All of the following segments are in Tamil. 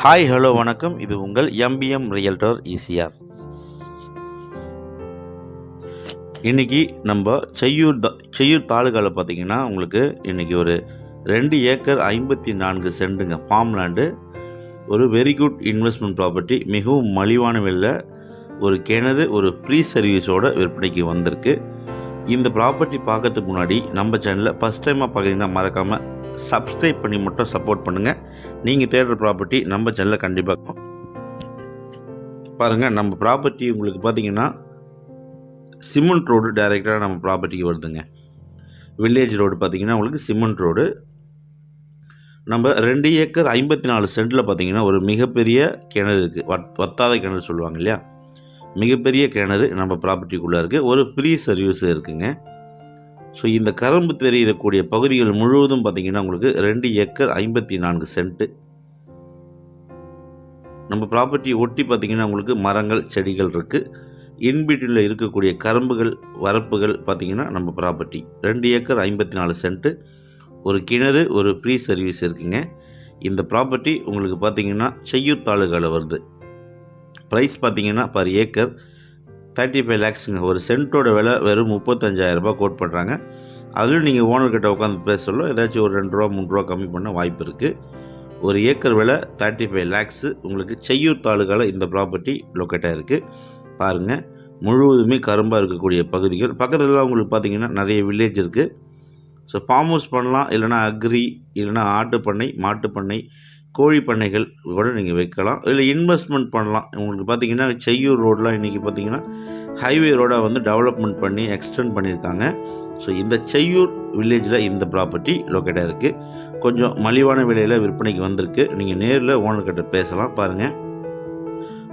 ஹாய் ஹலோ வணக்கம். இது உங்கள் எம்பிஎம் ரியல்டர் ஈசிஆர். இன்றைக்கி நம்ம செய்யூர் தாலுகாவில் பார்த்திங்கன்னா உங்களுக்கு இன்றைக்கி ஒரு 2 ஏக்கர் 54 சென்ட்டுங்க ஃபார்ம் லேண்டு. ஒரு வெரி குட் இன்வெஸ்ட்மெண்ட் ப்ராப்பர்ட்டி. மிகவும் மலிவான விலையில் ஒரு கிணறு, ஒரு ஃப்ரீ சர்வீஸோடு விற்பனைக்கு வந்திருக்கு. இந்த ப்ராப்பர்ட்டி பார்க்கறதுக்கு முன்னாடி நம்ம சேனலில் ஃபஸ்ட் டைமாக பார்க்குறீங்கன்னா மறக்காமல் சப்ஸ்கிரைப் பண்ணி மட்டும் சப்போர்ட் பண்ணுங்கள். நீங்கள் தேடுற ப்ராப்பர்ட்டி நம்ம சேனலில் கண்டிப்பாக பாருங்கள். நம்ம ப்ராப்பர்ட்டி உங்களுக்கு பார்த்திங்கன்னா சிமெண்ட் ரோடு டைரெக்டாக நம்ம ப்ராப்பர்ட்டிக்கு வருதுங்க. வில்லேஜ் ரோடு பார்த்திங்கன்னா உங்களுக்கு சிமெண்ட் ரோடு. நம்ம 2 ஏக்கர் 54 சென்ட்டில் பார்த்திங்கன்னா ஒரு மிகப்பெரிய கிணறு இருக்குது. வத்தாத கிணறு சொல்லுவாங்க இல்லையா, மிகப்பெரிய கிணறு நம்ம ப்ராப்பர்ட்டிக்குள்ளே இருக்குது. ஒரு ஃப்ரீ சர்வீஸ் இருக்குங்க. ஸோ இந்த கரும்பு தெரியிடக்கூடிய பகுதிகள் முழுவதும் பார்த்திங்கன்னா உங்களுக்கு 2 ஏக்கர் 54 சென்ட்டு. நம்ம ப்ராப்பர்ட்டி ஒட்டி பார்த்திங்கன்னா உங்களுக்கு மரங்கள், செடிகள் இருக்குது. இன்பிட்டில் இருக்கக்கூடிய கரும்புகள், வரப்புகள் பார்த்திங்கன்னா நம்ம ப்ராப்பர்ட்டி 2 ஏக்கர் 54 சென்ட்டு. ஒரு கிணறு, ஒரு ஃப்ரீ சர்வீஸ் இருக்குங்க. இந்த ப்ராப்பர்ட்டி உங்களுக்கு பார்த்திங்கன்னா செய்யூர் தாலுகாவில் வருது. ப்ரைஸ் பார்த்திங்கன்னா பர் ஏக்கர் 35 லேக்ஸுங்க. ஒரு சென்ட்டோட விலை வெறும் 35,000 ரூபாய் கோட் பண்ணுறாங்க. அதுவும் நீங்கள் ஓனர்கிட்ட உட்காந்து பேச சொல்ல ஏதாச்சும் ஒரு 2 ரூபா 3 ரூபா கம்மி பண்ண வாய்ப்பு இருக்குது. ஒரு ஏக்கர் விலை 35 லேக்ஸு. உங்களுக்கு செய்யூர் தாலுகாவில் இந்த ப்ராப்பர்ட்டி லொக்கேட்டாக இருக்குது. பாருங்கள், முழுவதுமே கரும்பாக இருக்கக்கூடிய பகுதிகள். பக்கத்துலலாம் உங்களுக்கு பார்த்திங்கன்னா நிறைய வில்லேஜ் இருக்குது. ஸோ ஃபார்ம் ஹவுஸ் பண்ணலாம், இல்லைனா அக்ரி, இல்லைனா ஆட்டுப்பண்ணை, மாட்டுப்பண்ணை, கோழி பண்ணைகள் கூட நீங்கள் வைக்கலாம். இல்லை இன்வெஸ்ட்மெண்ட் பண்ணலாம். உங்களுக்கு பார்த்திங்கன்னா செய்யூர் ரோடெலாம் இன்றைக்கி பார்த்திங்கன்னா ஹைவே ரோடாக வந்து டெவலப்மெண்ட் பண்ணி எக்ஸ்டெண்ட் பண்ணியிருக்காங்க. ஸோ இந்த செய்யூர் வில்லேஜில் இந்த ப்ராப்பர்ட்டி லொக்கேட்டாக இருக்குது. கொஞ்சம் மலிவான விலையில் விற்பனைக்கு வந்திருக்கு. நீங்கள் நேரில் ஓனர்கிட்ட பேசலாம். பாருங்கள்,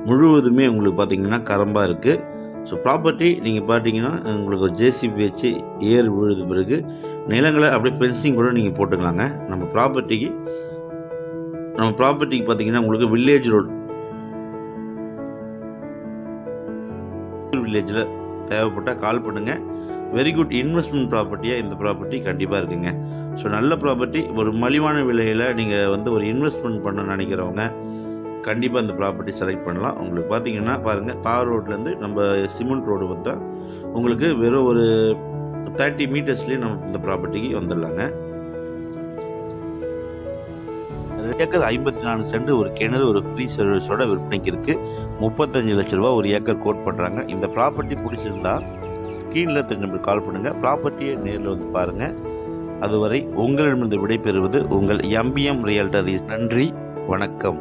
முழுவதுமே உங்களுக்கு பார்த்திங்கன்னா கரம்பாக இருக்குது. ஸோ ப்ராப்பர்ட்டி நீங்கள் பார்த்தீங்கன்னா உங்களுக்கு ஒரு ஜேசிபி வச்சு ஏர் விழுது பிறகு நிலங்களை அப்படியே ஃபென்சிங் கூட நீங்கள் போட்டுக்கலாங்க. நம்ம ப்ராப்பர்ட்டிக்கு பார்த்தீங்கன்னா உங்களுக்கு வில்லேஜ் ரோடு, வில்லேஜில் தேவைப்பட்டால் கால் பண்ணுங்கள். வெரி குட் இன்வெஸ்ட்மெண்ட் ப்ராப்பர்ட்டியாக இந்த ப்ராப்பர்ட்டி கண்டிப்பாக இருக்குங்க. ஸோ நல்ல ப்ராப்பர்ட்டி, ஒரு மலிவான விலையில் நீங்கள் வந்து ஒரு இன்வெஸ்ட்மெண்ட் பண்ண நினைக்கிறவங்க கண்டிப்பாக இந்த ப்ராப்பர்ட்டி செலக்ட் பண்ணலாம். உங்களுக்கு பார்த்தீங்கன்னா பாருங்கள், தார் ரோட்லேருந்து நம்ம சிமெண்ட் ரோடு பார்த்தா உங்களுக்கு வெறும் ஒரு 30 மீட்டர்ஸ்லேயே நம்ம இந்த ப்ராப்பர்ட்டிக்கு வந்துடலாங்க. 2 ஏக்கர் 54 சென்ட், ஒரு கிணறு, ஒரு ஃப்ரீ சர்வீஸோட விற்பனைக்கு இருக்குது. 35 லட்ச ரூபா ஒரு ஏக்கர் கோட் பண்ணுறாங்க. இந்த ப்ராப்பர்ட்டி பிடிச்சிருந்தா ஸ்க்ரீனில் திரும்ப கால் பண்ணுங்கள். ப்ராப்பர்ட்டியை நேரில் வந்து பாருங்கள். அதுவரை உங்களிடமிருந்து விடைபெறுவது உங்கள் எம்பிஎம் ரியல்டர். நன்றி, வணக்கம்.